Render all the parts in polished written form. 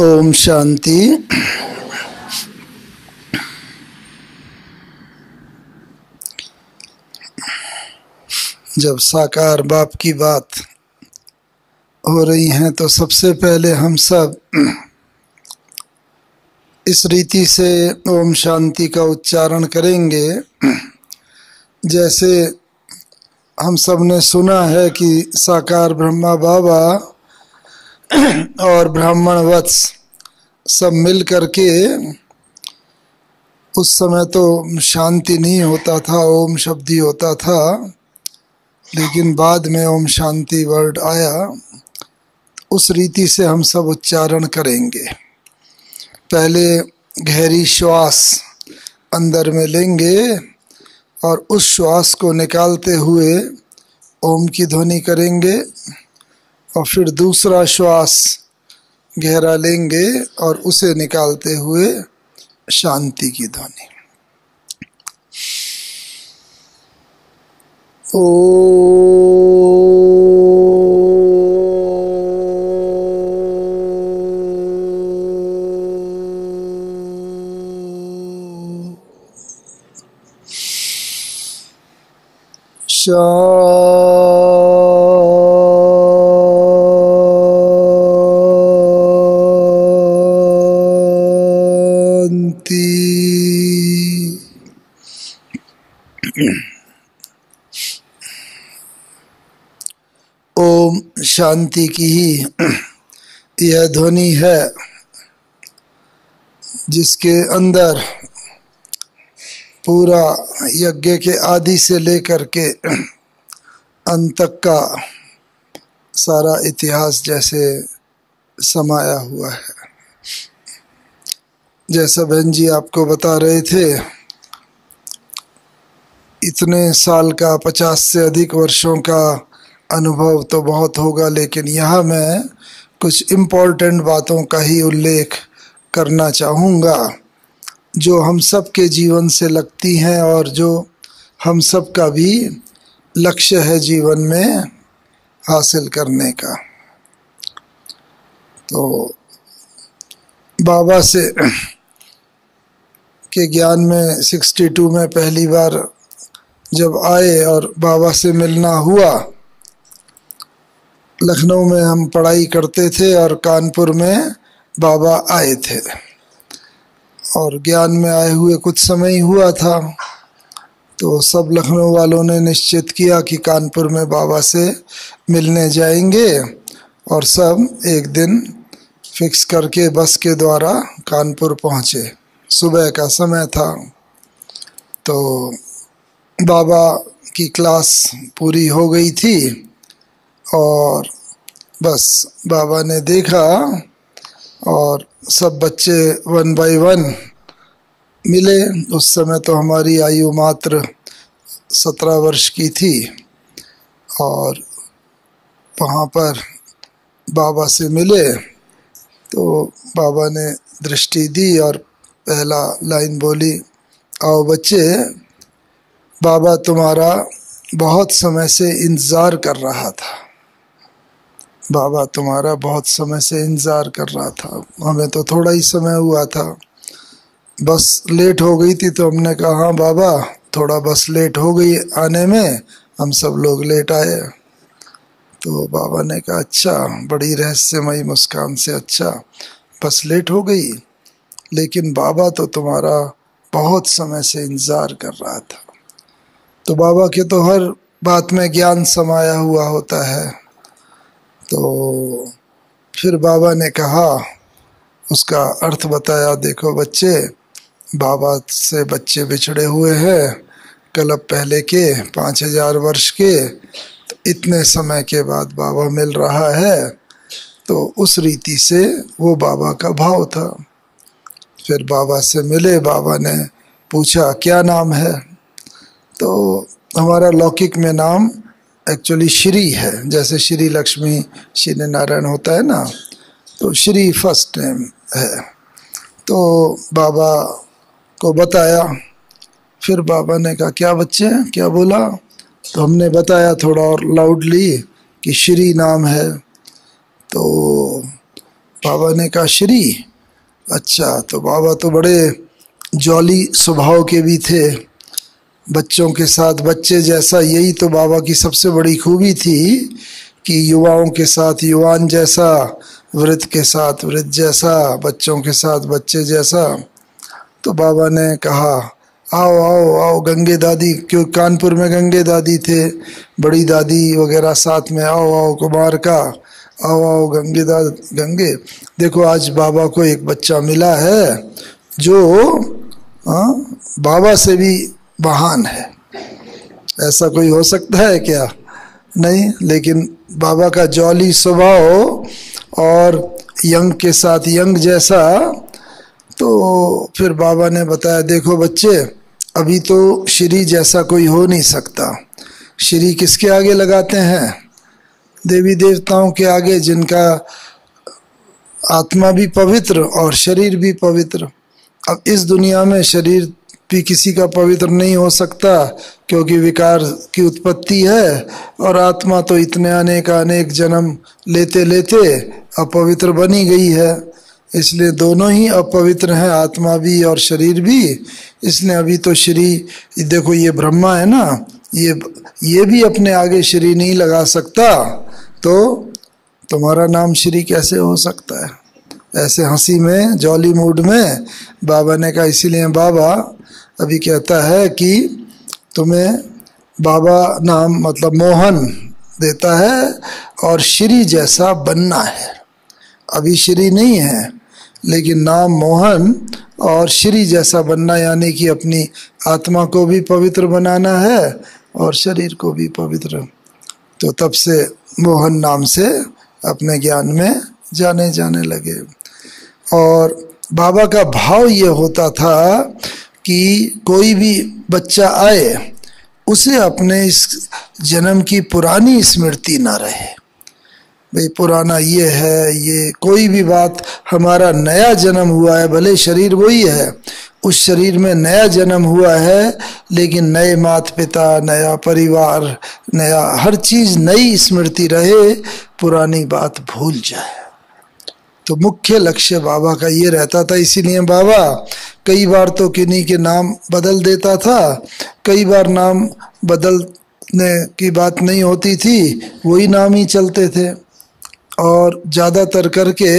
ओम शांति। जब साकार बाप की बात हो रही है तो सबसे पहले हम सब इस रीति से ओम शांति का उच्चारण करेंगे। जैसे हम सब ने सुना है कि साकार ब्रह्मा बाबा और ब्राह्मण वत्स सब मिल करके उस समय तो शांति नहीं होता था, ओम शब्द ही होता था, लेकिन बाद में ओम शांति वर्ड आया। उस रीति से हम सब उच्चारण करेंगे। पहले गहरी श्वास अंदर में लेंगे और उस श्वास को निकालते हुए ओम की ध्वनि करेंगे, और फिर दूसरा श्वास गहरा लेंगे और उसे निकालते हुए शांति की ध्वनि। ओम शांति की ही यह ध्वनि है जिसके अंदर पूरा यज्ञ के आदि से लेकर के अंत तक का सारा इतिहास जैसे समाया हुआ है। जैसा बहन जी आपको बता रहे थे, इतने साल का 50 से अधिक वर्षों का अनुभव तो बहुत होगा, लेकिन यहाँ मैं कुछ इम्पोर्टेंट बातों का ही उल्लेख करना चाहूँगा जो हम सब के जीवन से लगती हैं और जो हम सब का भी लक्ष्य है जीवन में हासिल करने का। तो बाबा से के ज्ञान में 62 में पहली बार जब आए और बाबा से मिलना हुआ, लखनऊ में हम पढ़ाई करते थे और कानपुर में बाबा आए थे, और ज्ञान में आए हुए कुछ समय ही हुआ था। तो सब लखनऊ वालों ने निश्चित किया कि कानपुर में बाबा से मिलने जाएंगे, और सब एक दिन फिक्स करके बस के द्वारा कानपुर पहुँचे। सुबह का समय था। तो बाबा की क्लास पूरी हो गई थी और बस बाबा ने देखा और सब बच्चे 1 बाय 1 मिले। उस समय तो हमारी आयु मात्र 17 वर्ष की थी, और वहाँ पर बाबा से मिले तो बाबा ने दृष्टि दी और पहला लाइन बोली, आओ बच्चे, बाबा तुम्हारा बहुत समय से इंतज़ार कर रहा था। बाबा तुम्हारा बहुत समय से इंतज़ार कर रहा था। हमें तो थोड़ा ही समय हुआ था, बस लेट हो गई थी, तो हमने कहा हाँ बाबा थोड़ा बस लेट हो गई आने में, हम सब लोग लेट आए। तो बाबा ने कहा अच्छा, बड़ी रहस्यमयी मुस्कान से, अच्छा बस लेट हो गई, लेकिन बाबा तो तुम्हारा बहुत समय से इंतज़ार कर रहा था। तो बाबा के तो हर बात में ज्ञान समाया हुआ होता है। तो फिर बाबा ने कहा, उसका अर्थ बताया, देखो बच्चे, बाबा से बच्चे बिछड़े हुए हैं कल्प पहले के 5000 वर्ष के, तो इतने समय के बाद बाबा मिल रहा है। तो उस रीति से वो बाबा का भाव था। फिर बाबा से मिले, बाबा ने पूछा क्या नाम है? तो हमारा लौकिक में नाम एक्चुअली श्री है, जैसे श्री लक्ष्मी श्री नारायण होता है ना, तो श्री फर्स्ट नेम है। तो बाबा को बताया। फिर बाबा ने कहा क्या बच्चे क्या बोला? तो हमने बताया थोड़ा और लाउडली कि श्री नाम है। तो बाबा ने कहा श्री, अच्छा। तो बाबा तो बड़े जॉली स्वभाव के भी थे, बच्चों के साथ बच्चे जैसा। यही तो बाबा की सबसे बड़ी खूबी थी कि युवाओं के साथ युवान जैसा, वृद्ध के साथ वृद्ध जैसा, बच्चों के साथ बच्चे जैसा। तो बाबा ने कहा आओ आओ आओ गंगे दादी, क्यों कानपुर में गंगे दादी थे, बड़ी दादी वगैरह साथ में, आओ आओ कुमार का, आओ आओ गंगे। देखो आज बाबा को एक बच्चा मिला है जो बाबा से भी महान है। ऐसा कोई हो सकता है क्या? नहीं। लेकिन बाबा का जॉली स्वभाव और यंग के साथ यंग जैसा। तो फिर बाबा ने बताया देखो बच्चे, अभी तो श्री जैसा कोई हो नहीं सकता। श्री किसके आगे लगाते हैं? देवी देवताओं के आगे, जिनका आत्मा भी पवित्र और शरीर भी पवित्र। अब इस दुनिया में शरीर भी किसी का पवित्र नहीं हो सकता, क्योंकि विकार की उत्पत्ति है, और आत्मा तो इतने अनेक जन्म लेते लेते अपवित्र बनी गई है। इसलिए दोनों ही अपवित्र हैं, आत्मा भी और शरीर भी। इसलिए अभी तो श्री, देखो ये ब्रह्मा है ना, ये भी अपने आगे श्री नहीं लगा सकता, तो तुम्हारा नाम श्री कैसे हो सकता है? ऐसे हंसी में, जॉली मूड में बाबा ने कहा। इसीलिए बाबा अभी कहता है कि तुम्हें बाबा नाम मतलब मोहन देता है और श्री जैसा बनना है। अभी श्री नहीं है, लेकिन नाम मोहन और श्री जैसा बनना, यानी कि अपनी आत्मा को भी पवित्र बनाना है और शरीर को भी पवित्र। तो तब से मोहन नाम से अपने ज्ञान में जाने लगे। और बाबा का भाव ये होता था कि कोई भी बच्चा आए, उसे अपने इस जन्म की पुरानी स्मृति ना रहे। भाई पुराना ये है, ये कोई भी बात, हमारा नया जन्म हुआ है, भले शरीर वही है, उस शरीर में नया जन्म हुआ है, लेकिन नए माता पिता, नया परिवार, नया हर चीज नई स्मृति रहे, पुरानी बात भूल जाए। तो मुख्य लक्ष्य बाबा का ये रहता था। इसीलिए बाबा कई बार तो किन्हीं के नाम बदल देता था, कई बार नाम बदलने की बात नहीं होती थी, वही नाम ही चलते थे। और ज़्यादातर करके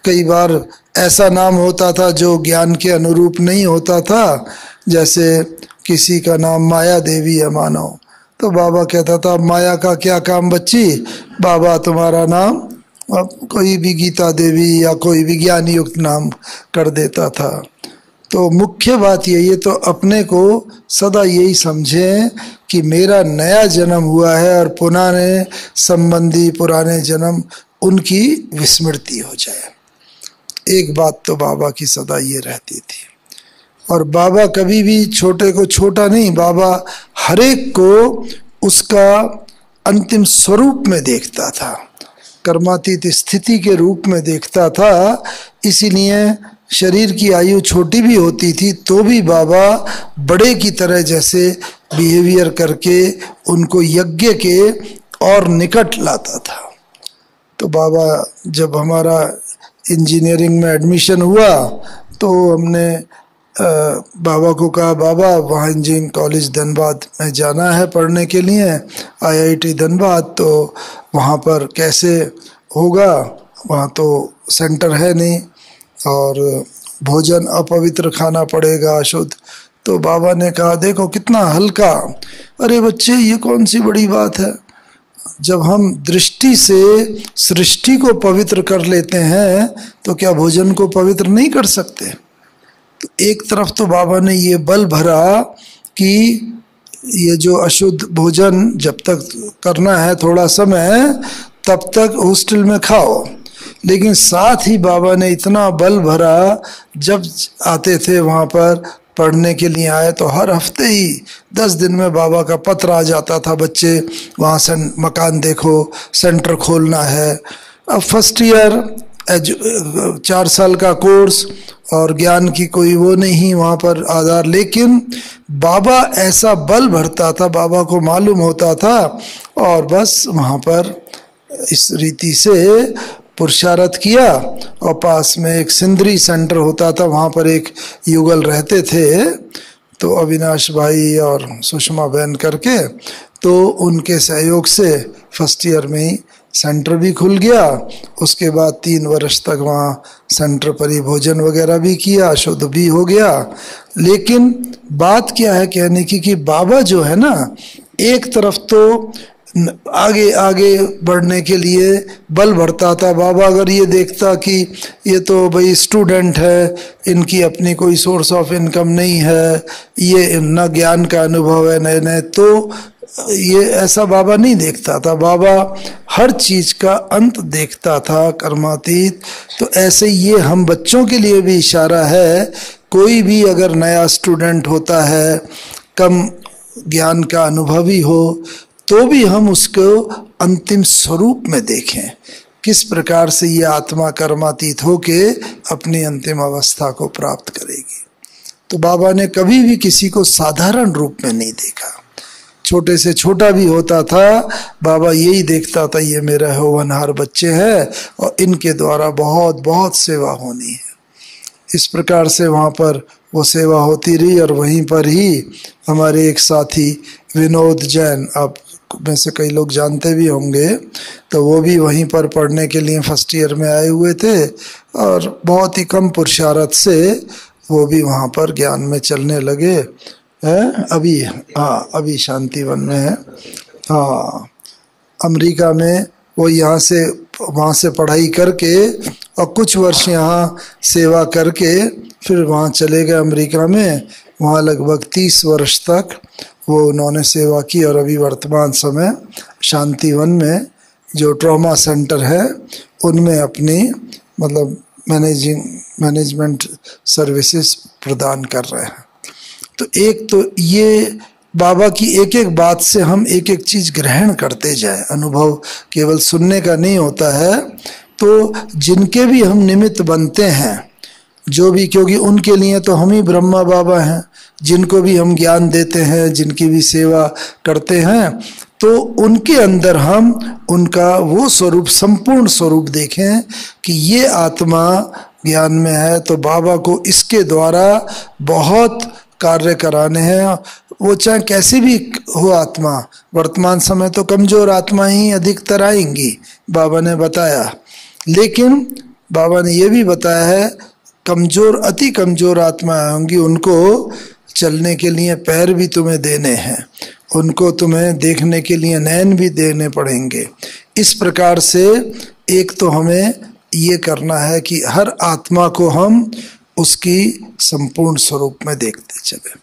कई बार ऐसा नाम होता था जो ज्ञान के अनुरूप नहीं होता था। जैसे किसी का नाम माया देवी है मानो, तो बाबा कहता था माया का क्या काम बच्ची, बाबा तुम्हारा नाम अब कोई भी गीता देवी या कोई भी ज्ञान युक्त नाम कर देता था। तो मुख्य बात यही है, तो अपने को सदा यही समझें कि मेरा नया जन्म हुआ है और पुराने संबंधी, पुराने जन्म, उनकी विस्मृति हो जाए। एक बात तो बाबा की सदा ये रहती थी। और बाबा कभी भी छोटे को छोटा नहीं, बाबा हरेक को उसका अंतिम स्वरूप में देखता था, कर्मातीत स्थिति के रूप में देखता था। इसीलिए शरीर की आयु छोटी भी होती थी तो भी बाबा बड़े की तरह जैसे बिहेवियर करके उनको यज्ञ के और निकट लाता था। तो बाबा जब हमारा इंजीनियरिंग में एडमिशन हुआ तो हमने बाबा को कहा, बाबा वहाँ इंजीनियरिंग कॉलेज धनबाद में जाना है पढ़ने के लिए, IIT धनबाद, तो वहाँ पर कैसे होगा, वहाँ तो सेंटर है नहीं और भोजन अपवित्र खाना पड़ेगा, अशुद्ध। तो बाबा ने कहा देखो कितना हल्का, अरे बच्चे ये कौन सी बड़ी बात है, जब हम दृष्टि से सृष्टि को पवित्र कर लेते हैं तो क्या भोजन को पवित्र नहीं कर सकते। तो एक तरफ तो बाबा ने ये बल भरा कि ये जो अशुद्ध भोजन जब तक करना है थोड़ा समय, तब तक हॉस्टल में खाओ, लेकिन साथ ही बाबा ने इतना बल भरा, जब आते थे वहाँ पर पढ़ने के लिए आए तो हर हफ्ते ही 10 दिन में बाबा का पत्र आ जाता था, बच्चे वहाँ से मकान देखो, सेंटर खोलना है। अब फर्स्ट ईयर 4 साल का कोर्स और ज्ञान की कोई वो नहीं वहाँ पर आधार, लेकिन बाबा ऐसा बल भरता था, बाबा को मालूम होता था, और बस वहाँ पर इस रीति से पुरुषार्थ किया और पास में एक सिंदरी सेंटर होता था, वहाँ पर एक युगल रहते थे, तो अविनाश भाई और सुषमा बहन करके, तो उनके सहयोग से फर्स्ट ईयर में ही सेंटर भी खुल गया। उसके बाद 3 वर्ष तक वहाँ सेंटर पर ही भोजन वगैरह भी किया, शुद्ध भी हो गया। लेकिन बात क्या है कहने की कि बाबा जो है ना, एक तरफ तो आगे आगे बढ़ने के लिए बल बढ़ता था। बाबा अगर ये देखता कि ये तो भाई स्टूडेंट है, इनकी अपनी कोई सोर्स ऑफ इनकम नहीं है, ये न ज्ञान का अनुभव है नए नए, तो ये ऐसा बाबा नहीं देखता था। बाबा हर चीज का अंत देखता था, कर्मातीत। तो ऐसे ये हम बच्चों के लिए भी इशारा है, कोई भी अगर नया स्टूडेंट होता है, कम ज्ञान का अनुभवी हो, तो भी हम उसको अंतिम स्वरूप में देखें, किस प्रकार से ये आत्मा कर्मातीत होके अपनी अंतिम अवस्था को प्राप्त करेगी। तो बाबा ने कभी भी किसी को साधारण रूप में नहीं देखा, छोटे से छोटा भी होता था, बाबा यही देखता था ये मेरे होनहार बच्चे हैं और इनके द्वारा बहुत बहुत सेवा होनी है। इस प्रकार से वहाँ पर वो सेवा होती रही। और वहीं पर ही हमारे एक साथी विनोद जैन, आप में से कई लोग जानते भी होंगे, तो वो भी वहीं पर पढ़ने के लिए फर्स्ट ईयर में आए हुए थे और बहुत ही कम पुरुषार्थ से वो भी वहाँ पर ज्ञान में चलने लगे हैं। अभी हाँ, अभी शांतिवन में है। हाँ, अमेरिका में वो यहाँ से वहाँ से पढ़ाई करके और कुछ वर्ष यहाँ सेवा करके फिर वहाँ चले गए अमेरिका में। वहाँ लगभग 30 वर्ष तक वो उन्होंने सेवा की और अभी वर्तमान समय शांतिवन में जो ट्रॉमा सेंटर है उनमें अपनी मतलब मैनेजमेंट सर्विसेज प्रदान कर रहे हैं। तो एक तो ये बाबा की एक एक बात से हम एक एक चीज ग्रहण करते जाए, अनुभव केवल सुनने का नहीं होता है। तो जिनके भी हम निमित्त बनते हैं, जो भी, क्योंकि उनके लिए तो हम ही ब्रह्मा बाबा हैं, जिनको भी हम ज्ञान देते हैं, जिनकी भी सेवा करते हैं, तो उनके अंदर हम उनका वो स्वरूप, संपूर्ण स्वरूप देखें कि ये आत्मा ज्ञान में है, तो बाबा को इसके द्वारा बहुत कार्य कराने हैं। वो चाहे कैसी भी हो आत्मा, वर्तमान समय तो कमजोर आत्मा ही अधिकतर आएंगी, बाबा ने बताया। लेकिन बाबा ने ये भी बताया है, कमजोर, अति कमजोर आत्माएं होंगी, उनको चलने के लिए पैर भी तुम्हें देने हैं, उनको तुम्हें देखने के लिए नैन भी देने पड़ेंगे। इस प्रकार से एक तो हमें ये करना है कि हर आत्मा को हम उसकी संपूर्ण स्वरूप में देखते चले।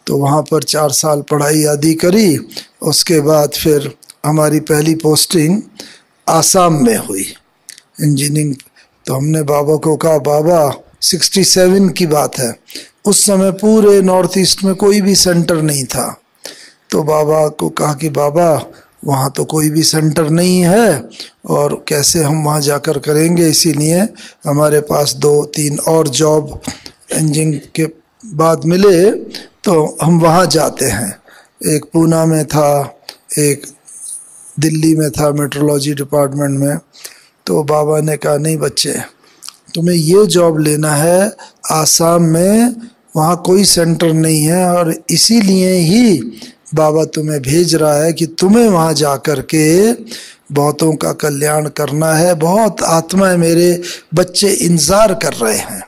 तो वहाँ पर 4 साल पढ़ाई आदि करी। उसके बाद फिर हमारी पहली पोस्टिंग आसाम में हुई इंजीनियरिंग। तो हमने बाबा को कहा, बाबा 67 की बात है, उस समय पूरे नॉर्थ ईस्ट में कोई भी सेंटर नहीं था। तो बाबा को कहा कि बाबा वहाँ तो कोई भी सेंटर नहीं है और कैसे हम वहाँ जाकर करेंगे, इसीलिए हमारे पास 2-3 और जॉब इंजीनियरिंग के बाद मिले तो हम वहाँ जाते हैं। एक पूना में था, एक दिल्ली में था मेट्रोलॉजी डिपार्टमेंट में। तो बाबा ने कहा नहीं बच्चे, तुम्हें ये जॉब लेना है आसाम में, वहाँ कोई सेंटर नहीं है और इसीलिए ही बाबा तुम्हें भेज रहा है कि तुम्हें वहाँ जा कर के बहुतों का कल्याण करना है। बहुत आत्माएं मेरे बच्चे इंतजार कर रहे हैं,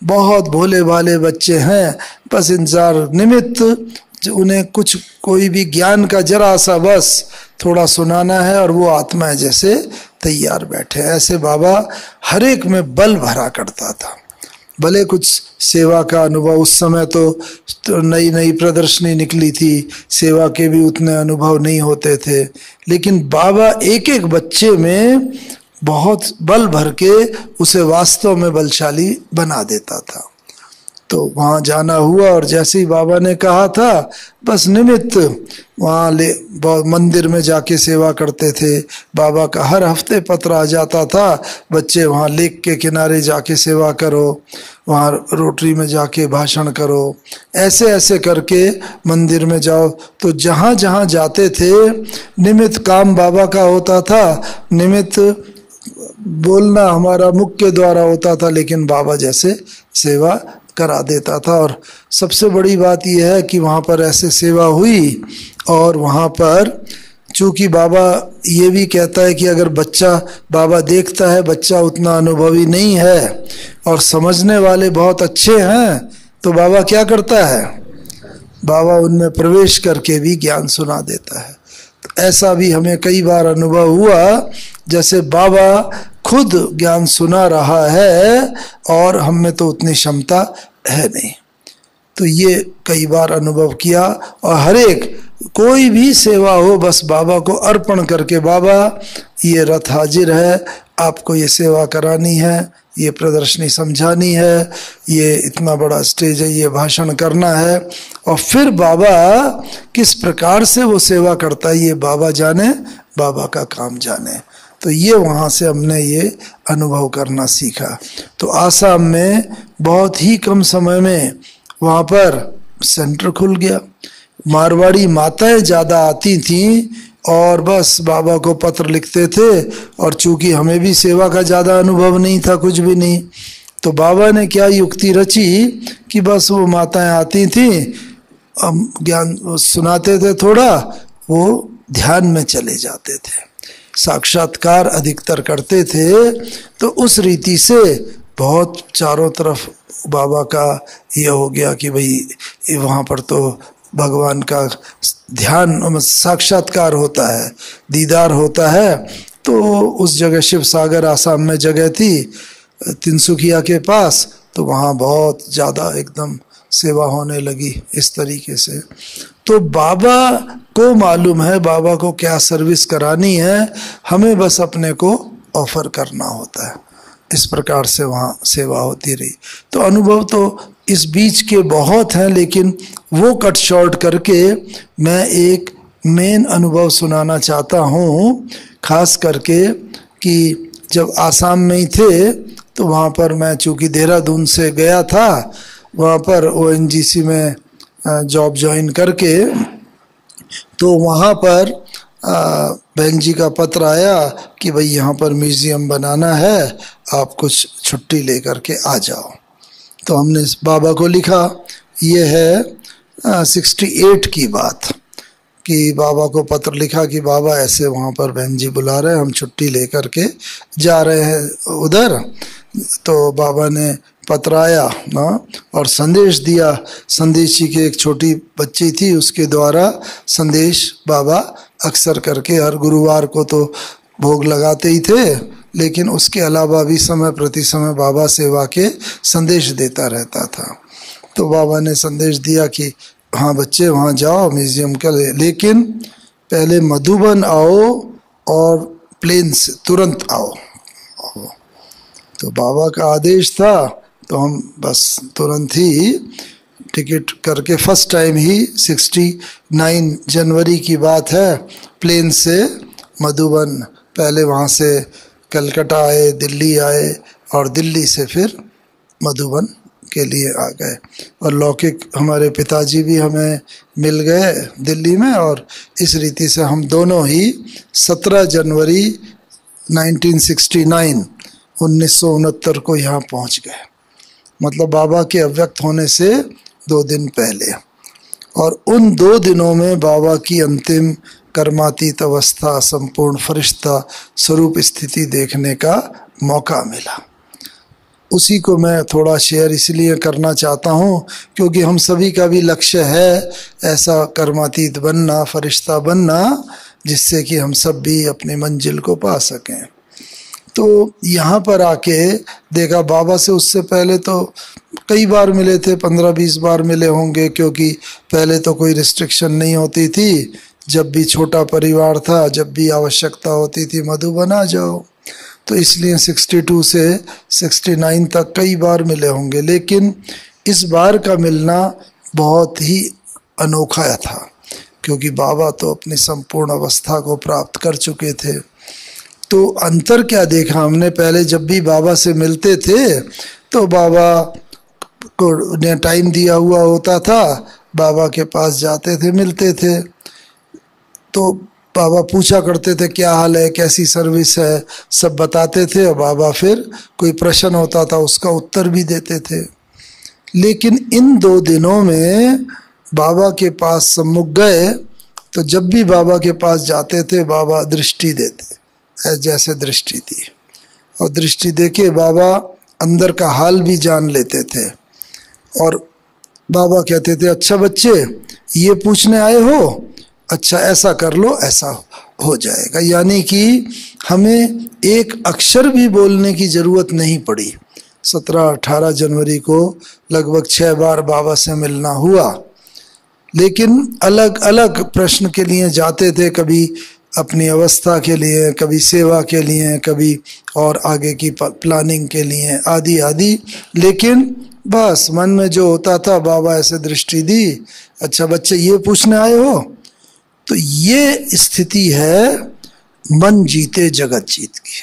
बहुत भोले भाले बच्चे हैं, बस इंतजार निमित्त उन्हें कुछ कोई भी ज्ञान का जरा सा बस थोड़ा सुनाना है और वो आत्माएं जैसे तैयार बैठे। ऐसे बाबा हर एक में बल भरा करता था। भले कुछ सेवा का अनुभव, उस समय तो नई नई प्रदर्शनी निकली थी, सेवा के भी उतने अनुभव नहीं होते थे, लेकिन बाबा एक एक बच्चे में बहुत बल भर के उसे वास्तव में बलशाली बना देता था। तो वहाँ जाना हुआ और जैसे ही बाबा ने कहा था बस निमित्त वहाँ मंदिर में जाके सेवा करते थे। बाबा का हर हफ्ते पत्र आ जाता था, बच्चे वहाँ लेक के किनारे जाके सेवा करो, वहाँ रोटरी में जाके भाषण करो, ऐसे ऐसे करके मंदिर में जाओ। तो जहाँ जहाँ जाते थे निमित्त काम बाबा का होता था, निमित्त बोलना हमारा मुख के द्वारा होता था, लेकिन बाबा जैसे सेवा करा देता था। और सबसे बड़ी बात यह है कि वहाँ पर ऐसे सेवा हुई, और वहाँ पर चूँकि बाबा ये भी कहता है कि अगर बच्चा, बाबा देखता है बच्चा उतना अनुभवी नहीं है और समझने वाले बहुत अच्छे हैं, तो बाबा क्या करता है, बाबा उनमें प्रवेश करके भी ज्ञान सुना देता है। तो ऐसा भी हमें कई बार अनुभव हुआ, जैसे बाबा खुद ज्ञान सुना रहा है और हम में तो उतनी क्षमता है नहीं। तो ये कई बार अनुभव किया। और हर एक कोई भी सेवा हो, बस बाबा को अर्पण करके, बाबा ये रथ हाजिर है, आपको ये सेवा करानी है, ये प्रदर्शनी समझानी है, ये इतना बड़ा स्टेज है, ये भाषण करना है। और फिर बाबा किस प्रकार से वो सेवा करता है ये बाबा जाने, बाबा का काम जाने। तो ये वहाँ से हमने ये अनुभव करना सीखा। तो आसाम में बहुत ही कम समय में वहाँ पर सेंटर खुल गया। मारवाड़ी माताएं ज़्यादा आती थीं और बस बाबा को पत्र लिखते थे। और चूंकि हमें भी सेवा का ज़्यादा अनुभव नहीं था, कुछ भी नहीं, तो बाबा ने क्या युक्ति रची कि बस वो माताएं आती थीं, ज्ञान सुनाते थे, थोड़ा वो ध्यान में चले जाते थे, साक्षात्कार अधिकतर करते थे। तो उस रीति से बहुत चारों तरफ बाबा का यह हो गया कि भाई वहाँ पर तो भगवान का ध्यान, साक्षात्कार होता है, दीदार होता है। तो उस जगह शिव सागर आसाम में जगह थी तिनसुकिया के पास, तो वहाँ बहुत ज़्यादा एकदम सेवा होने लगी इस तरीके से। तो बाबा को मालूम है बाबा को क्या सर्विस करानी है, हमें बस अपने को ऑफर करना होता है। इस प्रकार से वहाँ सेवा होती रही। तो अनुभव तो इस बीच के बहुत हैं, लेकिन वो कट शॉर्ट करके मैं एक मेन अनुभव सुनाना चाहता हूँ। खास करके कि जब आसाम में ही थे, तो वहाँ पर मैं चूँकि देहरादून से गया था, वहाँ पर ONGC में जॉब ज्वाइन करके, तो वहाँ पर बहन जी का पत्र आया कि भाई यहाँ पर म्यूज़ियम बनाना है, आप कुछ छुट्टी लेकर के आ जाओ। तो हमने बाबा को लिखा, ये है 68 की बात, कि बाबा को पत्र लिखा कि बाबा ऐसे वहाँ पर बहन जी बुला रहे हैं, हम छुट्टी लेकर के जा रहे हैं उधर। तो बाबा ने पत्र आया ना, और संदेश दिया। संदेश जी की एक छोटी बच्ची थी, उसके द्वारा संदेश बाबा अक्सर करके हर गुरुवार को तो भोग लगाते ही थे, लेकिन उसके अलावा भी समय प्रति समय बाबा सेवा के संदेश देता रहता था। तो बाबा ने संदेश दिया कि हाँ बच्चे वहाँ जाओ म्यूज़ियम का, लेकिन पहले मधुबन आओ और प्लेन से तुरंत आओ। तो बाबा का आदेश था, तो हम बस तुरंत ही टिकट करके फर्स्ट टाइम ही 69 जनवरी की बात है, प्लेन से मधुबन, पहले वहाँ से कलकत्ता आए, दिल्ली आए, और दिल्ली से फिर मधुबन के लिए आ गए। और लौकिक हमारे पिताजी भी हमें मिल गए दिल्ली में, और इस रीति से हम दोनों ही 17 जनवरी 1969 को यहाँ पहुँच गए। मतलब बाबा के अव्यक्त होने से 2 दिन पहले। और उन 2 दिनों में बाबा की अंतिम कर्मातीत अवस्था, संपूर्ण फरिश्ता स्वरूप स्थिति देखने का मौका मिला। उसी को मैं थोड़ा शेयर इसलिए करना चाहता हूँ क्योंकि हम सभी का भी लक्ष्य है ऐसा कर्मातीत बनना, फरिश्ता बनना, जिससे कि हम सब भी अपनी मंजिल को पा सकें। तो यहाँ पर आके देखा बाबा से, उससे पहले तो कई बार मिले थे, 15-20 बार मिले होंगे, क्योंकि पहले तो कोई रिस्ट्रिक्शन नहीं होती थी। जब भी छोटा परिवार था, जब भी आवश्यकता होती थी, मधुबन आ जाओ। तो इसलिए 62 से 69 तक कई बार मिले होंगे, लेकिन इस बार का मिलना बहुत ही अनोखा था, क्योंकि बाबा तो अपनी संपूर्ण अवस्था को प्राप्त कर चुके थे। तो अंतर क्या देखा हमने, पहले जब भी बाबा से मिलते थे तो बाबा को ने टाइम दिया हुआ होता था, बाबा के पास जाते थे, मिलते थे। तो बाबा पूछा करते थे क्या हाल है, कैसी सर्विस है, सब बताते थे और बाबा फिर कोई प्रश्न होता था उसका उत्तर भी देते थे। लेकिन इन 2 दिनों में बाबा के पास सम्मुख गए तो जब भी बाबा के पास जाते थे बाबा दृष्टि देते, जैसे दृष्टि दी, और दृष्टि देके बाबा अंदर का हाल भी जान लेते थे। और बाबा कहते थे अच्छा बच्चे ये पूछने आए हो, अच्छा ऐसा कर लो, ऐसा हो जाएगा। यानी कि हमें एक अक्षर भी बोलने की ज़रूरत नहीं पड़ी। 17-18 जनवरी को लगभग 6 बार बाबा से मिलना हुआ, लेकिन अलग अलग प्रश्न के लिए जाते थे, कभी अपनी अवस्था के लिए, कभी सेवा के लिए, कभी और आगे की प्लानिंग के लिए, आदि आदि। लेकिन बस मन में जो होता था बाबा ऐसे दृष्टि दी, अच्छा बच्चे ये पूछने आए हो। तो ये स्थिति है मन जीते जगत जीत की।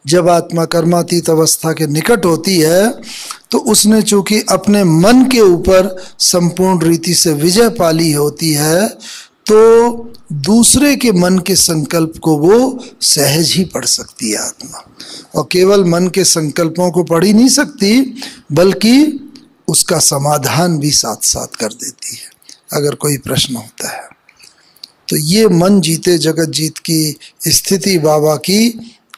जब आत्मा कर्मातीत अवस्था के निकट होती है तो उसने चूंकि अपने मन के ऊपर संपूर्ण रीति से विजय पाली होती है, तो दूसरे के मन के संकल्प को वो सहज ही पढ़ सकती है आत्मा। और केवल मन के संकल्पों को पढ़ ही नहीं सकती, बल्कि उसका समाधान भी साथ साथ कर देती है अगर कोई प्रश्न होता है। तो ये मन जीते जगत जीत की स्थिति बाबा की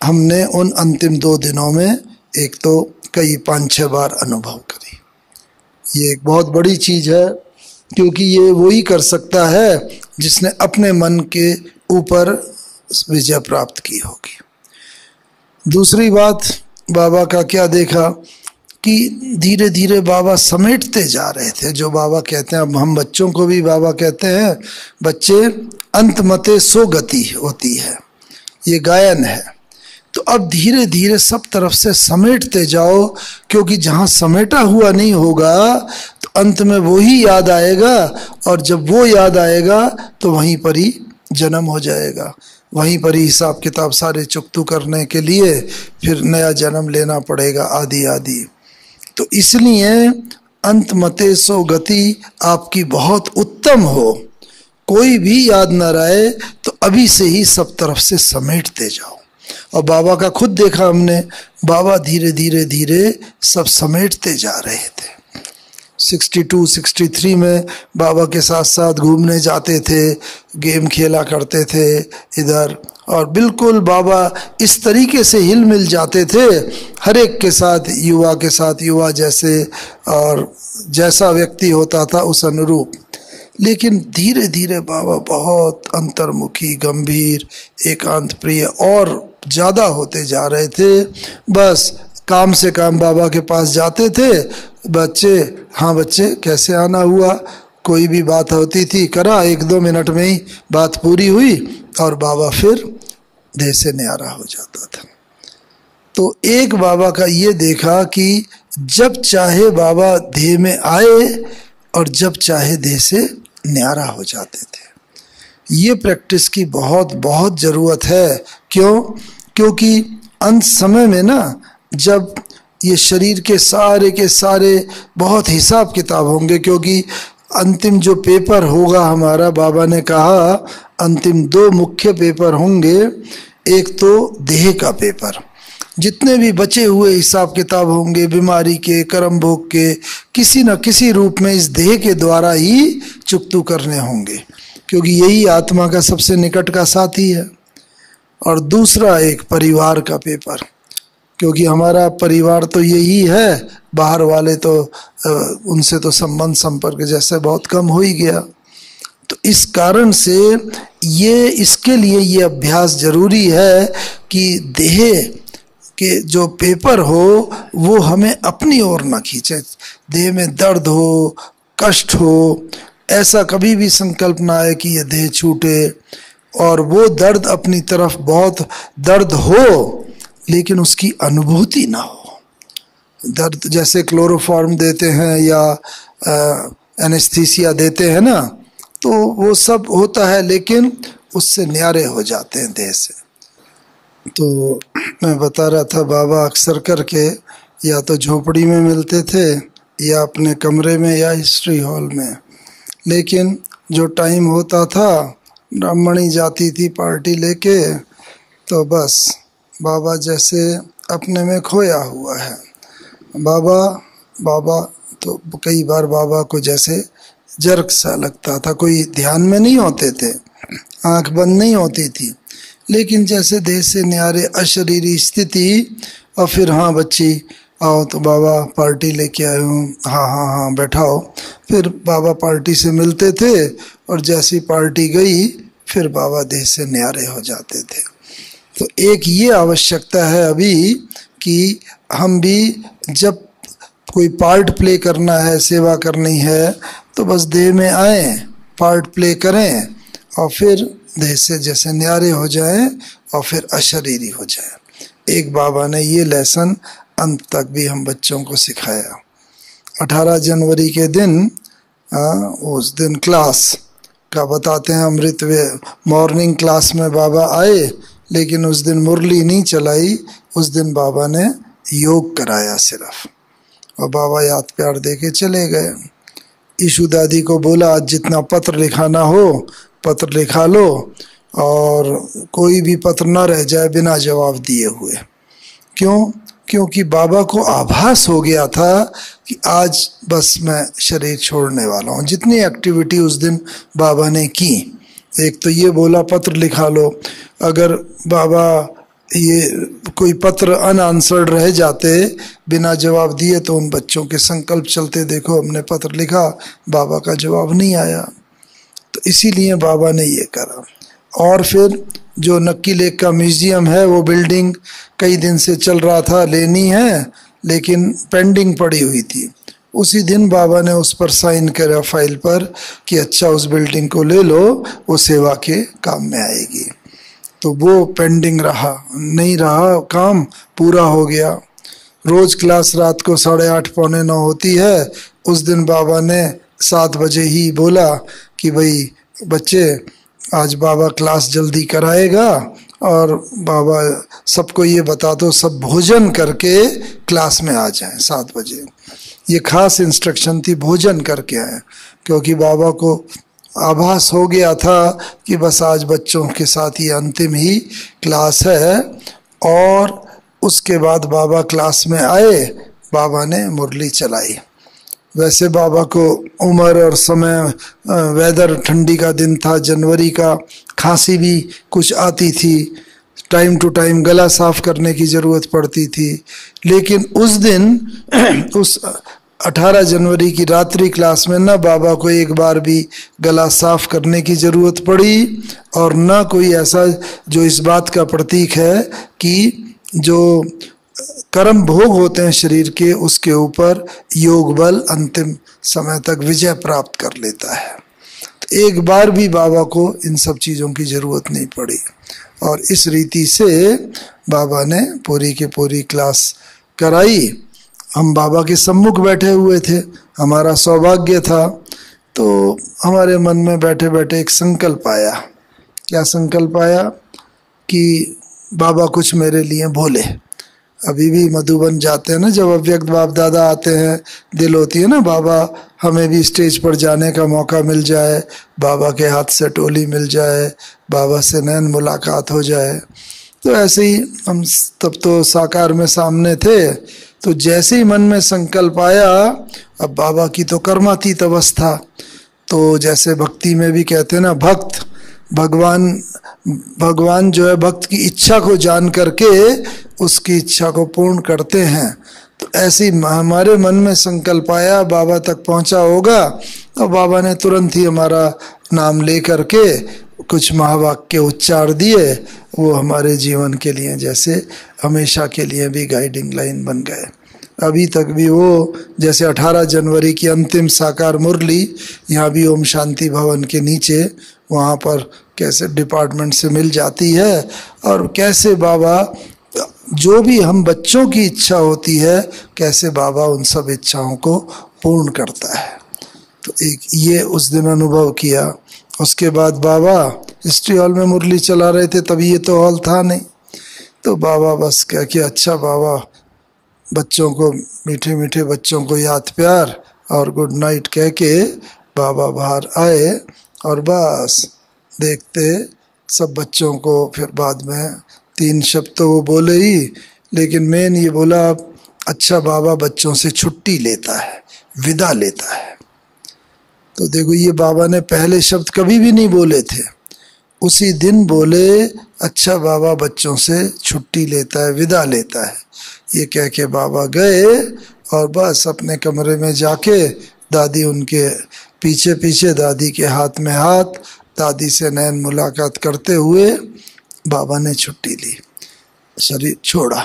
हमने उन अंतिम 2 दिनों में एक तो कई 5-6 बार अनुभव करी। ये एक बहुत बड़ी चीज है, क्योंकि ये वही कर सकता है जिसने अपने मन के ऊपर विजय प्राप्त की होगी। दूसरी बात बाबा का क्या देखा कि धीरे धीरे बाबा समेटते जा रहे थे। जो बाबा कहते हैं, अब हम बच्चों को भी बाबा कहते हैं, बच्चे अंत मते सो गति होती है, ये गायन है। तो अब धीरे धीरे सब तरफ से समेटते जाओ, क्योंकि जहाँ समेटा हुआ नहीं होगा तो अंत में वो ही याद आएगा, और जब वो याद आएगा तो वहीं पर ही जन्म हो जाएगा, वहीं पर ही हिसाब किताब सारे चुकतू करने के लिए फिर नया जन्म लेना पड़ेगा, आदि आदि। तो इसलिए अंत मते सो गति आपकी बहुत उत्तम हो, कोई भी याद न रहे तो अभी से ही सब तरफ से समेटते जाओ। और बाबा का खुद देखा हमने, बाबा धीरे धीरे धीरे सब समेटते जा रहे थे। 62-63 में बाबा के साथ साथ घूमने जाते थे, गेम खेला करते थे इधर, और बिल्कुल बाबा इस तरीके से हिल मिल जाते थे हर एक के साथ, युवा के साथ युवा जैसे, और जैसा व्यक्ति होता था उस अनुरूप। लेकिन धीरे धीरे बाबा बहुत अंतर्मुखी, गंभीर, एकांत प्रिय और ज़्यादा होते जा रहे थे। बस काम से काम बाबा के पास जाते थे, बच्चे हाँ बच्चे कैसे आना हुआ, कोई भी बात होती थी करा, 1-2 मिनट में ही बात पूरी हुई और बाबा फिर देह से न्यारा हो जाता था। तो एक बाबा का ये देखा कि जब चाहे बाबा देह में आए और जब चाहे देह से न्यारा हो जाते थे। ये प्रैक्टिस की बहुत बहुत ज़रूरत है। क्यों? क्योंकि अंत समय में ना, जब ये शरीर के सारे बहुत हिसाब किताब होंगे, क्योंकि अंतिम जो पेपर होगा हमारा, बाबा ने कहा अंतिम 2 मुख्य पेपर होंगे। एक तो देह का पेपर, जितने भी बचे हुए हिसाब किताब होंगे बीमारी के, कर्म भोग के, किसी न किसी रूप में इस देह के द्वारा ही चुकतू करने होंगे, क्योंकि यही आत्मा का सबसे निकट का साथी है। और दूसरा एक परिवार का पेपर, क्योंकि हमारा परिवार तो यही है, बाहर वाले तो उनसे तो संबंध संपर्क जैसे बहुत कम हो ही गया। तो इस कारण से ये, इसके लिए ये अभ्यास जरूरी है कि देह के जो पेपर हो वो हमें अपनी ओर ना खींचे। देह में दर्द हो, कष्ट हो, ऐसा कभी भी संकल्प ना आए कि ये देह छूटे, और वो दर्द अपनी तरफ बहुत दर्द हो लेकिन उसकी अनुभूति ना हो। दर्द जैसे क्लोरोफॉर्म देते हैं या एनेस्थीसिया देते हैं ना, तो वो सब होता है, लेकिन उससे न्यारे हो जाते हैं देह से। तो मैं बता रहा था, बाबा अक्सर करके या तो झोपड़ी में मिलते थे या अपने कमरे में या हिस्ट्री हॉल में, लेकिन जो टाइम होता था ब्राह्मणी जाती थी पार्टी लेके, तो बस बाबा जैसे अपने में खोया हुआ है। बाबा बाबा तो कई बार बाबा को जैसे जर्क सा लगता था, कोई ध्यान में नहीं होते थे, आंख बंद नहीं होती थी, लेकिन जैसे देह से न्यारे अशरीरी स्थिति। और फिर हाँ बच्ची आओ तो बाबा पार्टी लेके आए हूँ, हाँ हाँ हाँ बैठाओ। फिर बाबा पार्टी से मिलते थे और जैसी पार्टी गई फिर बाबा देह से न्यारे हो जाते थे। तो एक ये आवश्यकता है अभी कि हम भी जब कोई पार्ट प्ले करना है, सेवा करनी है, तो बस देह में आए, पार्ट प्ले करें और फिर देह से जैसे न्यारे हो जाएं और फिर अशरीरी हो जाएं। एक बाबा ने ये लेसन अंत तक भी हम बच्चों को सिखाया। 18 जनवरी के दिन उस दिन क्लास का बताते हैं, अमृत वे मॉर्निंग क्लास में बाबा आए, लेकिन उस दिन मुरली नहीं चलाई, उस दिन बाबा ने योग कराया सिर्फ, और बाबा याद प्यार दे के चले गए। ईशु दादी को बोला आज जितना पत्र लिखाना हो पत्र लिखा लो, और कोई भी पत्र ना रह जाए बिना जवाब दिए हुए। क्यों? क्योंकि बाबा को आभास हो गया था कि आज बस मैं शरीर छोड़ने वाला हूँ। जितनी एक्टिविटी उस दिन बाबा ने की, एक तो ये बोला पत्र लिखा लो, अगर बाबा ये कोई पत्र अनआंसर्ड रह जाते बिना जवाब दिए तो उन बच्चों के संकल्प चलते, देखो हमने पत्र लिखा, बाबा का जवाब नहीं आया। तो इसीलिए बाबा ने ये करा। और फिर जो नक्की लेक का म्यूजियम है, वो बिल्डिंग कई दिन से चल रहा था, लेनी है, लेकिन पेंडिंग पड़ी हुई थी। उसी दिन बाबा ने उस पर साइन करा फाइल पर कि अच्छा उस बिल्डिंग को ले लो, वो सेवा के काम में आएगी। तो वो पेंडिंग रहा, नहीं रहा, काम पूरा हो गया। रोज क्लास रात को 8:30 पौने 9 होती है, उस दिन बाबा ने 7 बजे ही बोला कि भाई बच्चे आज बाबा क्लास जल्दी कराएगा, और बाबा सबको ये बता दो सब भोजन करके क्लास में आ जाएं 7 बजे। ये खास इंस्ट्रक्शन थी, भोजन करके आए, क्योंकि बाबा को आभास हो गया था कि बस आज बच्चों के साथ ये अंतिम ही क्लास है। और उसके बाद बाबा क्लास में आए, बाबा ने मुरली चलाई। वैसे बाबा को उम्र और समय, वेदर ठंडी का दिन था, जनवरी का, खांसी भी कुछ आती थी, टाइम टू टाइम गला साफ करने की ज़रूरत पड़ती थी। लेकिन उस दिन उस 18 जनवरी की रात्रि क्लास में न बाबा को एक बार भी गला साफ करने की ज़रूरत पड़ी, और न कोई ऐसा जो इस बात का प्रतीक है कि जो कर्म भोग होते हैं शरीर के, उसके ऊपर योग बल अंतिम समय तक विजय प्राप्त कर लेता है। तो एक बार भी बाबा को इन सब चीज़ों की ज़रूरत नहीं पड़ी, और इस रीति से बाबा ने पूरी की पूरी क्लास कराई। हम बाबा के सम्मुख बैठे हुए थे, हमारा सौभाग्य था। तो हमारे मन में बैठे बैठे एक संकल्प आया। क्या संकल्प आया? कि बाबा कुछ मेरे लिए बोले। अभी भी मधुबन जाते हैं ना, जब अव्यक्त बाप दादा आते हैं, दिल होती है ना बाबा हमें भी स्टेज पर जाने का मौका मिल जाए, बाबा के हाथ से टोली मिल जाए, बाबा से नैन मुलाकात हो जाए। तो ऐसे ही हम तब तो साकार में सामने थे, तो जैसे ही मन में संकल्प आया, अब बाबा की तो कर्मातीत अवस्था, तो जैसे भक्ति में भी कहते हैं ना, भक्त भगवान जो है भक्त की इच्छा को जान करके उसकी इच्छा को पूर्ण करते हैं। तो ऐसे ही हमारे मन में संकल्प आया, बाबा तक पहुंचा होगा, तो बाबा ने तुरंत ही हमारा नाम ले करके कुछ महावाक्य उच्चार दिए, वो हमारे जीवन के लिए जैसे हमेशा के लिए भी गाइडिंग लाइन बन गए। अभी तक भी वो जैसे 18 जनवरी की अंतिम साकार मुरली, यहाँ भी ओम शांति भवन के नीचे वहाँ पर कैसे डिपार्टमेंट से मिल जाती है, और कैसे बाबा जो भी हम बच्चों की इच्छा होती है, कैसे बाबा उन सब इच्छाओं को पूर्ण करता है। तो एक ये उस दिन अनुभव किया। उसके बाद बाबा हिस्ट्री हॉल में मुरली चला रहे थे, तभी ये तो हॉल था नहीं, तो बाबा बस क्या कि अच्छा बाबा बच्चों को, मीठे मीठे बच्चों को याद प्यार और गुड नाइट कह के बाबा बाहर आए, और बस देखते सब बच्चों को। फिर बाद में 3 शब्द तो वो बोले ही, लेकिन मेन ये बोला अच्छा बाबा बच्चों से छुट्टी लेता है, विदा लेता है। तो देखो ये बाबा ने पहले शब्द कभी भी नहीं बोले थे, उसी दिन बोले अच्छा बाबा बच्चों से छुट्टी लेता है, विदा लेता है। ये कह के बाबा गए और बस अपने कमरे में जाके दादी उनके पीछे पीछे, दादी के हाथ में हाथ, दादी से नैन मुलाकात करते हुए बाबा ने छुट्टी ली, शरीर छोड़ा।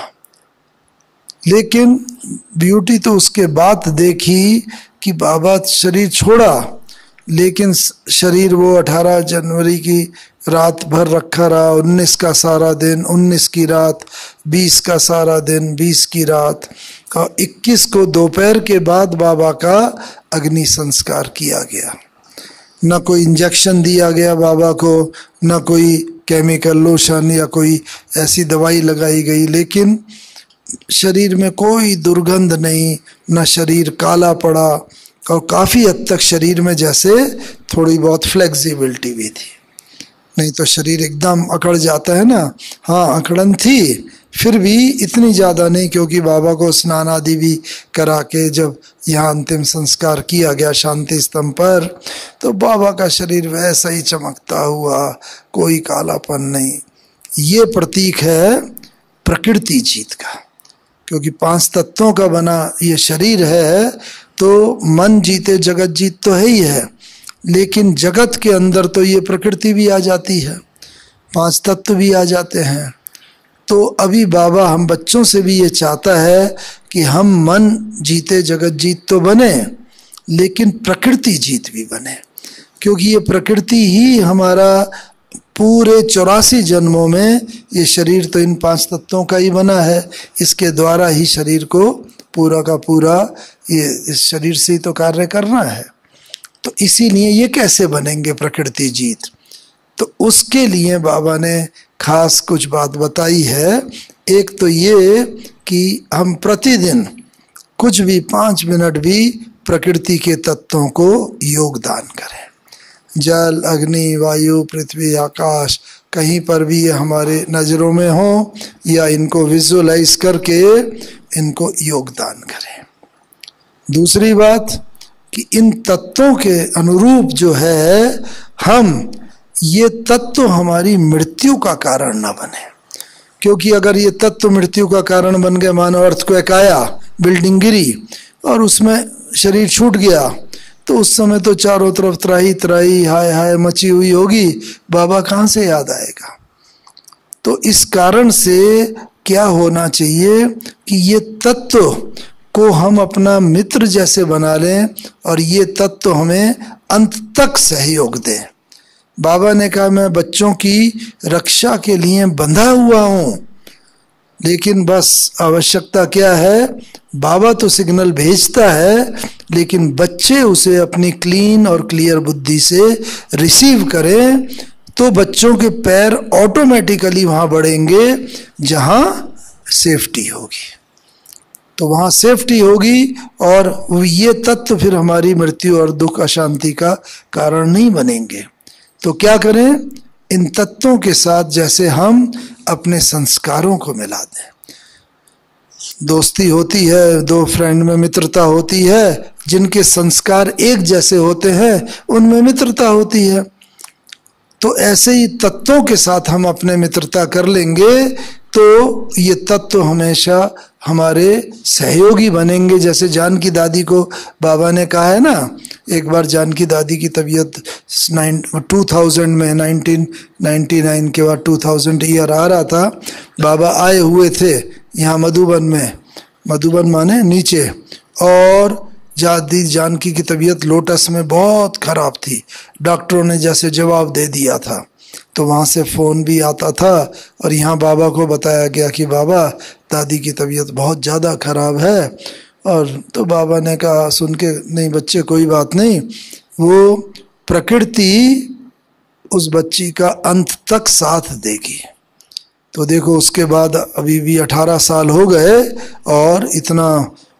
लेकिन ब्यूटी तो उसके बाद देखी कि बाबा शरीर छोड़ा, लेकिन शरीर वो 18 जनवरी की रात भर रखा रहा, 19 का सारा दिन, 19 की रात, 20 का सारा दिन, 20 की रात, और 21 को दोपहर के बाद बाबा का अग्नि संस्कार किया गया। न कोई इंजेक्शन दिया गया बाबा को, न कोई केमिकल लोशन या कोई ऐसी दवाई लगाई गई, लेकिन शरीर में कोई दुर्गंध नहीं, न शरीर काला पड़ा, और काफ़ी हद तक शरीर में जैसे थोड़ी बहुत फ्लेक्सिबिलिटी भी थी। नहीं तो शरीर एकदम अकड़ जाता है ना, हाँ अकड़न थी, फिर भी इतनी ज़्यादा नहीं, क्योंकि बाबा को स्नान आदि भी करा के जब यहाँ अंतिम संस्कार किया गया शांति स्तंभ पर, तो बाबा का शरीर वैसा ही चमकता हुआ, कोई कालापन नहीं। ये प्रतीक है प्रकृति जीत का, क्योंकि 5 तत्वों का बना ये शरीर है, तो मन जीते जगत जीत तो है ही है, लेकिन जगत के अंदर तो ये प्रकृति भी आ जाती है, 5 तत्व भी आ जाते हैं। तो अभी बाबा हम बच्चों से भी ये चाहता है कि हम मन जीते जगत जीत तो बने, लेकिन प्रकृति जीत भी बने, क्योंकि ये प्रकृति ही हमारा पूरे 84 जन्मों में, ये शरीर तो इन 5 तत्वों का ही बना है, इसके द्वारा ही शरीर को पूरा का पूरा, ये इस शरीर से ही तो कार्य करना है। तो इसीलिए ये कैसे बनेंगे प्रकृति जीत, तो उसके लिए बाबा ने खास कुछ बात बताई है। एक तो ये कि हम प्रतिदिन कुछ भी 5 मिनट भी प्रकृति के तत्वों को योगदान करें। जल, अग्नि, वायु, पृथ्वी, आकाश, कहीं पर भी ये हमारे नज़रों में हो, या इनको विजुअलाइज करके इनको योगदान करें। दूसरी बात कि इन तत्वों के अनुरूप जो है हम, ये तत्व हमारी मृत्यु का कारण न बने, क्योंकि अगर ये तत्व मृत्यु का कारण बन गए, मानो अर्थक्वेक आया, बिल्डिंग गिरी और उसमें शरीर छूट गया, तो उस समय तो चारों तरफ त्राही त्राही हाय हाय मची हुई होगी, बाबा कहाँ से याद आएगा। तो इस कारण से क्या होना चाहिए कि ये तत्व को हम अपना मित्र जैसे बना लें, और ये तत्व हमें अंत तक सहयोग दें। बाबा ने कहा मैं बच्चों की रक्षा के लिए बंधा हुआ हूँ, लेकिन बस आवश्यकता क्या है, बाबा तो सिग्नल भेजता है, लेकिन बच्चे उसे अपनी क्लीन और क्लियर बुद्धि से रिसीव करें, तो बच्चों के पैर ऑटोमेटिकली वहाँ बढ़ेंगे जहाँ सेफ्टी होगी। तो वहाँ सेफ्टी होगी, और ये तत्व फिर हमारी मृत्यु और दुख अशांति का कारण नहीं बनेंगे। तो क्या करें, इन तत्वों के साथ जैसे हम अपने संस्कारों को मिला दें। दोस्ती होती है, 2 फ्रेंड में मित्रता होती है, जिनके संस्कार एक जैसे होते हैं उनमें मित्रता होती है। तो ऐसे ही तत्वों के साथ हम अपने मित्रता कर लेंगे, तो ये तत्व हमेशा हमारे सहयोगी बनेंगे। जैसे जानकी दादी को बाबा ने कहा है ना, एक बार जानकी दादी की तबीयत 2000 में, 1999 के बाद 2000 ईयर आ रहा था, बाबा आए हुए थे यहाँ मधुबन में, मधुबन माने नीचे, और दादी जानकी की तबीयत लोटस में बहुत ख़राब थी, डॉक्टरों ने जैसे जवाब दे दिया था। तो वहाँ से फ़ोन भी आता था और यहाँ बाबा को बताया गया कि बाबा दादी की तबीयत बहुत ज़्यादा ख़राब है। और तो बाबा ने कहा सुन के, नहीं बच्चे कोई बात नहीं, वो प्रकृति उस बच्ची का अंत तक साथ देगी। तो देखो उसके बाद अभी भी 18 साल हो गए और इतना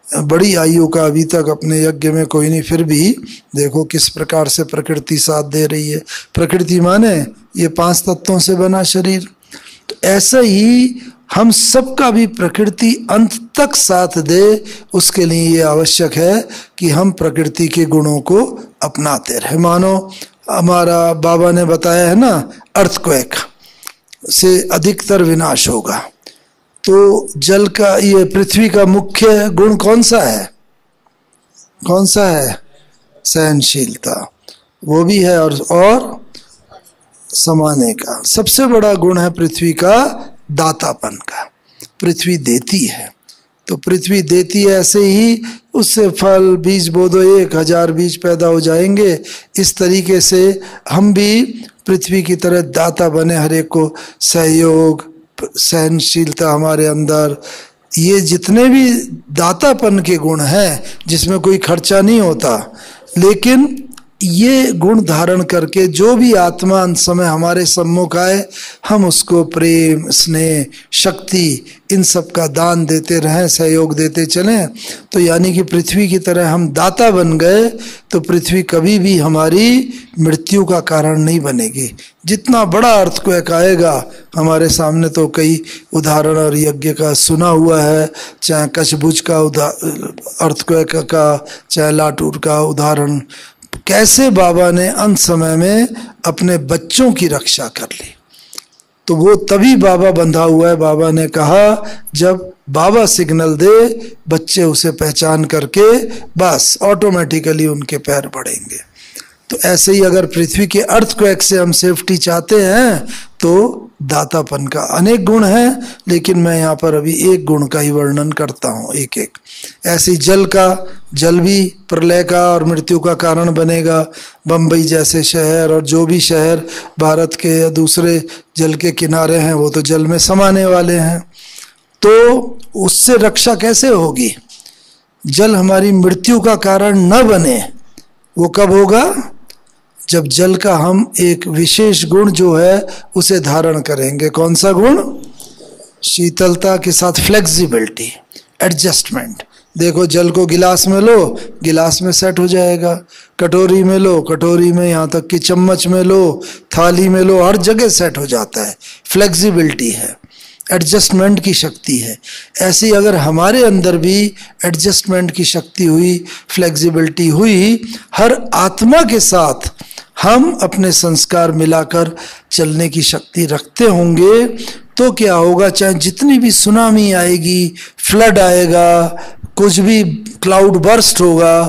बड़ी आयु का अभी तक अपने यज्ञ में कोई नहीं, फिर भी देखो किस प्रकार से प्रकृति साथ दे रही है। प्रकृति माने ये 5 तत्वों से बना शरीर। तो ऐसा ही हम सबका भी प्रकृति अंत तक साथ दे, उसके लिए ये आवश्यक है कि हम प्रकृति के गुणों को अपनाते रहे। मानो हमारा बाबा ने बताया है ना, अर्थक्वेक से अधिकतर विनाश होगा, तो जल का, ये पृथ्वी का मुख्य गुण कौन सा है? कौन सा है? सहनशीलता, वो भी है, और समाने का। सबसे बड़ा गुण है पृथ्वी का दातापन का। पृथ्वी देती है, तो पृथ्वी देती है, ऐसे ही उससे फल बीज बो दो, 1000 बीज पैदा हो जाएंगे। इस तरीके से हम भी पृथ्वी की तरह दाता बने, हर एक को सहयोग, सहनशीलता हमारे अंदर, ये जितने भी दातापन के गुण हैं जिसमें कोई खर्चा नहीं होता, लेकिन ये गुण धारण करके जो भी आत्मा अंत समय हमारे सम्मुख आए, हम उसको प्रेम, स्नेह, शक्ति, इन सब का दान देते रहें, सहयोग देते चलें। तो यानी कि पृथ्वी की तरह हम दाता बन गए तो पृथ्वी कभी भी हमारी मृत्यु का कारण नहीं बनेगी। जितना बड़ा अर्थक्वेक आएगा, हमारे सामने तो कई उदाहरण और यज्ञ का सुना हुआ है, चाहे कछभुज का अर्थक्वेक का, चाहे लाटूर का उदाहरण, कैसे बाबा ने अंत समय में अपने बच्चों की रक्षा कर ली। तो वो तभी बाबा बंधा हुआ है, बाबा ने कहा जब बाबा सिग्नल दे, बच्चे उसे पहचान करके बस ऑटोमेटिकली उनके पैर बढ़ेंगे। तो ऐसे ही अगर पृथ्वी के अर्थक्वेक से हम सेफ्टी चाहते हैं तो दातापन का अनेक गुण हैं, लेकिन मैं यहाँ पर अभी एक गुण का ही वर्णन करता हूँ, एक एक। ऐसे जल का, जल भी प्रलय का और मृत्यु का कारण बनेगा। बम्बई जैसे शहर और जो भी शहर भारत के दूसरे जल के किनारे हैं, वो तो जल में समाने वाले हैं। तो उससे रक्षा कैसे होगी? जल हमारी मृत्यु का कारण न बने, वो कब होगा? जब जल का हम एक विशेष गुण जो है उसे धारण करेंगे। कौन सा गुण? शीतलता के साथ फ्लेक्सिबिलिटी, एडजस्टमेंट। देखो, जल को गिलास में लो, गिलास में सेट हो जाएगा, कटोरी में लो, कटोरी में, यहाँ तक कि चम्मच में लो, थाली में लो, हर जगह सेट हो जाता है। फ्लेक्सिबिलिटी है, एडजस्टमेंट की शक्ति है। ऐसी अगर हमारे अंदर भी एडजस्टमेंट की शक्ति हुई, फ्लेक्सिबिलिटी हुई, हर आत्मा के साथ हम अपने संस्कार मिलाकर चलने की शक्ति रखते होंगे, तो क्या होगा? चाहे जितनी भी सुनामी आएगी, फ्लड आएगा, कुछ भी क्लाउड बर्स्ट होगा,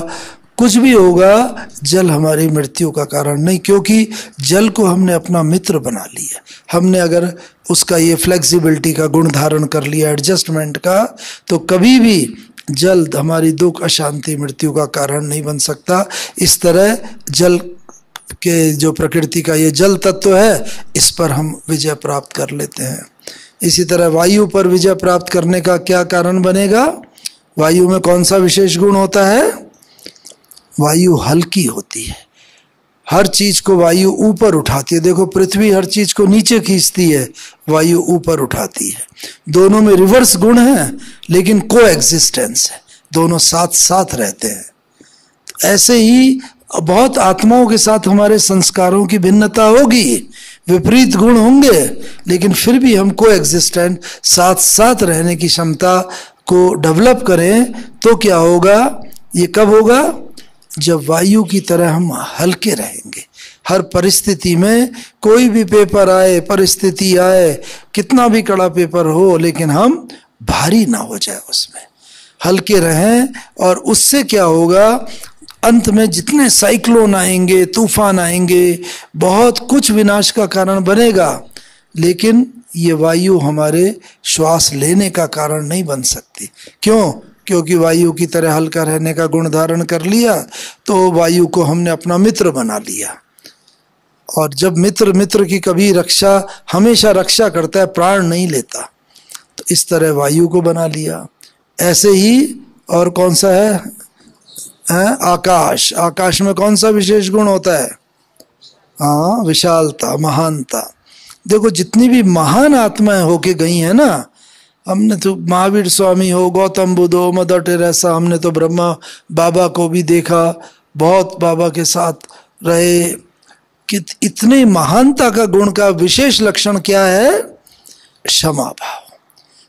कुछ भी होगा, जल हमारी मृत्यु का कारण नहीं, क्योंकि जल को हमने अपना मित्र बना लिया। हमने अगर उसका ये फ्लेक्सिबिलिटी का गुण धारण कर लिया, एडजस्टमेंट का, तो कभी भी जल हमारी दुख, अशांति, मृत्यु का कारण नहीं बन सकता। इस तरह जल के जो प्रकृति का ये जल तत्व है, इस पर हम विजय प्राप्त कर लेते हैं। इसी तरह वायु पर विजय प्राप्त करने का क्या कारण बनेगा? वायु में कौन सा विशेष गुण होता है? वायु हल्की होती है, हर चीज को वायु ऊपर उठाती है। देखो, पृथ्वी हर चीज को नीचे खींचती है, वायु ऊपर उठाती है। दोनों में रिवर्स गुण है, लेकिन को एग्जिस्टेंस है, दोनों साथ साथ रहते हैं। ऐसे ही बहुत आत्माओं के साथ हमारे संस्कारों की भिन्नता होगी, विपरीत गुण होंगे, लेकिन फिर भी हम को एग्जिस्टेंट, साथ साथ रहने की क्षमता को डेवलप करें, तो क्या होगा? ये कब होगा? जब वायु की तरह हम हल्के रहेंगे। हर परिस्थिति में, कोई भी पेपर आए, परिस्थिति आए, कितना भी कड़ा पेपर हो, लेकिन हम भारी ना हो जाए, उसमें हल्के रहें। और उससे क्या होगा? अंत में जितने साइक्लोन आएंगे, तूफान आएंगे, बहुत कुछ विनाश का कारण बनेगा, लेकिन ये वायु हमारे श्वास लेने का कारण नहीं बन सकती। क्यों? क्योंकि वायु की तरह हल्का रहने का गुण धारण कर लिया, तो वायु को हमने अपना मित्र बना लिया। और जब मित्र की कभी रक्षा, हमेशा रक्षा करता है, प्राण नहीं लेता, तो इस तरह वायु को बना लिया। ऐसे ही और कौन सा है? आकाश। आकाश में कौन सा विशेष गुण होता है? हाँ, विशालता, महानता। देखो, जितनी भी महान आत्माएं होके गई हैं ना, हमने तो महावीर स्वामी हो, गौतम बुद्ध हो, मदर टेरेसा, हमने तो ब्रह्मा बाबा को भी देखा, बहुत बाबा के साथ रहे, कि इतने महानता का गुण का विशेष लक्षण क्या है? क्षमा भाव।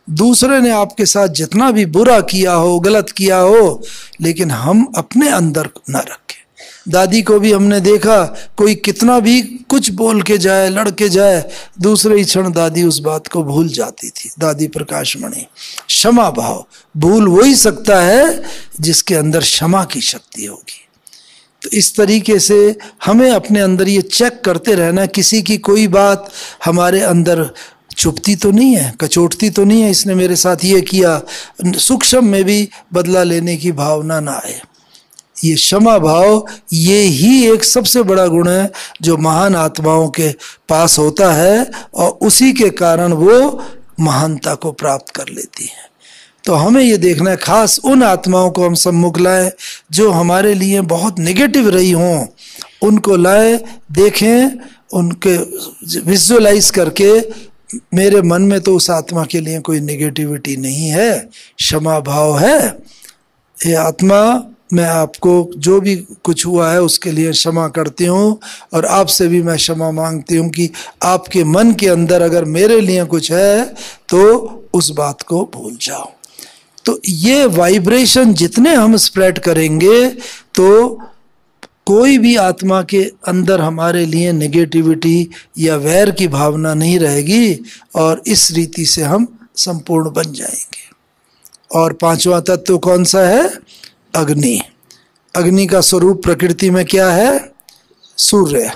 दूसरे ने आपके साथ जितना भी बुरा किया हो, गलत किया हो, लेकिन हम अपने अंदर न रखें। दादी को भी हमने देखा, कोई कितना भी कुछ बोल के जाए, लड़ के जाए, दूसरे ही क्षण दादी उस बात को भूल जाती थी। दादी प्रकाशमणि। क्षमा भाव भूल वही सकता है जिसके अंदर क्षमा की शक्ति होगी। तो इस तरीके से हमें अपने अंदर ये चेक करते रहना, किसी की कोई बात हमारे अंदर चुपती तो नहीं है, कचोटती तो नहीं है, इसने मेरे साथ ये किया, सूक्ष्म में भी बदला लेने की भावना ना आए। ये क्षमा भाव, ये ही एक सबसे बड़ा गुण है जो महान आत्माओं के पास होता है, और उसी के कारण वो महानता को प्राप्त कर लेती है। तो हमें ये देखना है, खास उन आत्माओं को हम सम्मुख लाए जो हमारे लिए बहुत नेगेटिव रही हों, उनको लाए, देखें, उनके विजुअलाइज करके मेरे मन में तो उस आत्मा के लिए कोई नेगेटिविटी नहीं है, क्षमा भाव है। ये आत्मा, मैं आपको जो भी कुछ हुआ है उसके लिए क्षमा करती हूँ, और आपसे भी मैं क्षमा मांगती हूँ कि आपके मन के अंदर अगर मेरे लिए कुछ है तो उस बात को भूल जाओ। तो ये वाइब्रेशन जितने हम स्प्रेड करेंगे तो कोई भी आत्मा के अंदर हमारे लिए नेगेटिविटी या वैर की भावना नहीं रहेगी, और इस रीति से हम संपूर्ण बन जाएंगे। और पांचवा तत्व कौन सा है? अग्नि। अग्नि का स्वरूप प्रकृति में क्या है? सूर्य।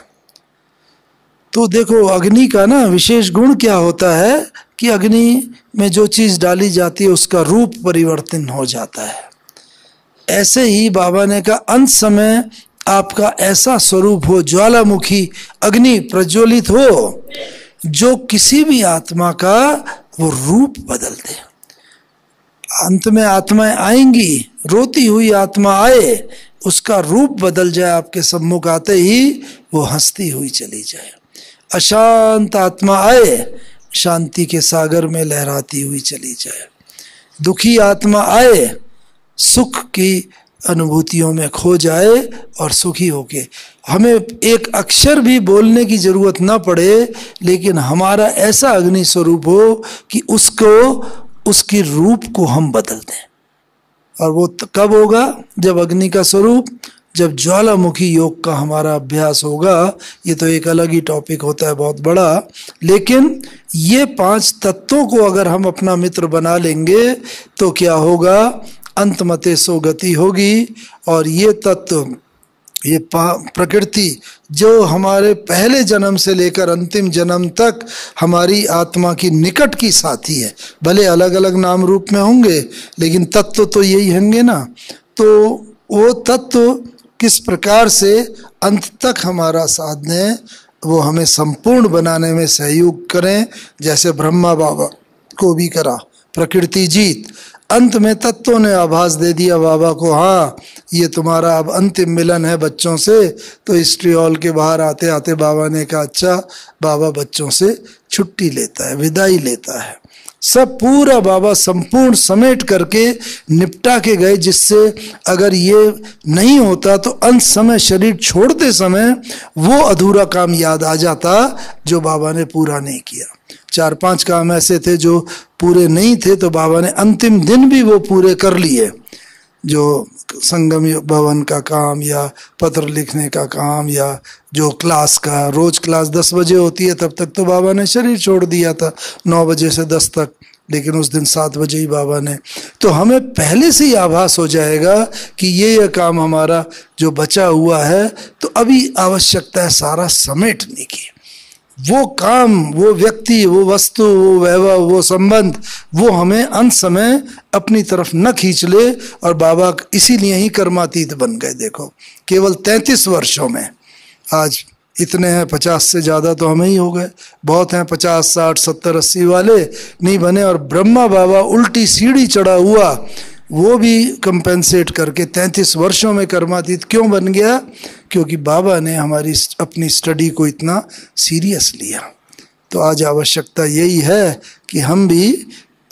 तो देखो अग्नि का ना विशेष गुण क्या होता है कि अग्नि में जो चीज डाली जाती है उसका रूप परिवर्तन हो जाता है। ऐसे ही बाबा ने कहा अंत समय आपका ऐसा स्वरूप हो, ज्वालामुखी अग्नि प्रज्वलित हो, जो किसी भी आत्मा का वो रूप बदल दे। अंत में आत्माएं आएंगी, रोती हुई आत्मा आए, उसका रूप बदल जाए, आपके सम्मुख आते ही वो हंसती हुई चली जाए। अशांत आत्मा आए, शांति के सागर में लहराती हुई चली जाए। दुखी आत्मा आए, सुख की अनुभूतियों में खो जाए और सुखी होके, हमें एक अक्षर भी बोलने की जरूरत ना पड़े, लेकिन हमारा ऐसा अग्नि स्वरूप हो कि उसको, उसकी रूप को हम बदल दें। और वो कब होगा? जब अग्नि का स्वरूप, जब ज्वालामुखी योग का हमारा अभ्यास होगा। ये तो एक अलग ही टॉपिक होता है, बहुत बड़ा, लेकिन ये 5 तत्वों को अगर हम अपना मित्र बना लेंगे तो क्या होगा? अंतमते सो गति होगी। और ये तत्व, ये प्रकृति जो हमारे पहले जन्म से लेकर अंतिम जन्म तक हमारी आत्मा की निकट की साथी है, भले अलग अलग नाम रूप में होंगे लेकिन तत्व तो यही होंगे ना। तो वो तत्व किस प्रकार से अंत तक हमारा साथ दें, वो हमें संपूर्ण बनाने में सहयोग करें, जैसे ब्रह्मा बाबा को भी करा प्रकृति जीत। अंत में तत्वों ने आभास दे दिया बाबा को, हाँ ये तुम्हारा अब अंतिम मिलन है बच्चों से। तो हिस्ट्री हॉल के बाहर आते आते बाबा ने कहा अच्छा, बाबा बच्चों से छुट्टी लेता है, विदाई लेता है। सब पूरा बाबा संपूर्ण समेट करके निपटा के गए, जिससे अगर ये नहीं होता तो अंत समय शरीर छोड़ते समय वो अधूरा काम याद आ जाता जो बाबा ने पूरा नहीं किया। 4-5 काम ऐसे थे जो पूरे नहीं थे, तो बाबा ने अंतिम दिन भी वो पूरे कर लिए। जो संगम भवन का काम या पत्र लिखने का काम या जो क्लास का, रोज क्लास 10 बजे होती है, तब तक तो बाबा ने शरीर छोड़ दिया था 9 बजे से 10 तक, लेकिन उस दिन 7 बजे ही बाबा ने। तो हमें पहले से ही आभास हो जाएगा कि ये काम हमारा जो बचा हुआ है, तो अभी आवश्यकता है सारा समेटने की। वो काम, वो व्यक्ति, वो वस्तु, वो वैभव, वो संबंध, वो हमें अंत समय अपनी तरफ न खींच ले। और बाबा इसीलिए ही कर्मातीत बन गए। देखो केवल 33 वर्षों में, आज इतने हैं, 50 से ज़्यादा तो हमें ही हो गए, बहुत हैं 50, 60, 70, 80 वाले नहीं बने। और ब्रह्मा बाबा उल्टी सीढ़ी चढ़ा हुआ, वो भी कंपेंसेट करके 33 वर्षों में कर्मातीत क्यों बन गया? क्योंकि बाबा ने हमारी अपनी स्टडी को इतना सीरियस लिया। तो आज आवश्यकता यही है कि हम भी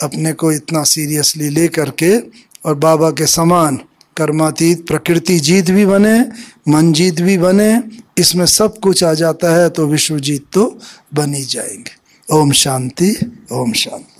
अपने को इतना सीरियसली ले करके और बाबा के समान कर्मातीत प्रकृति जीत भी बने, मन जीत भी बने, इसमें सब कुछ आ जाता है तो विश्वजीत तो बन ही जाएंगे। ओम शांति, ओम शांति।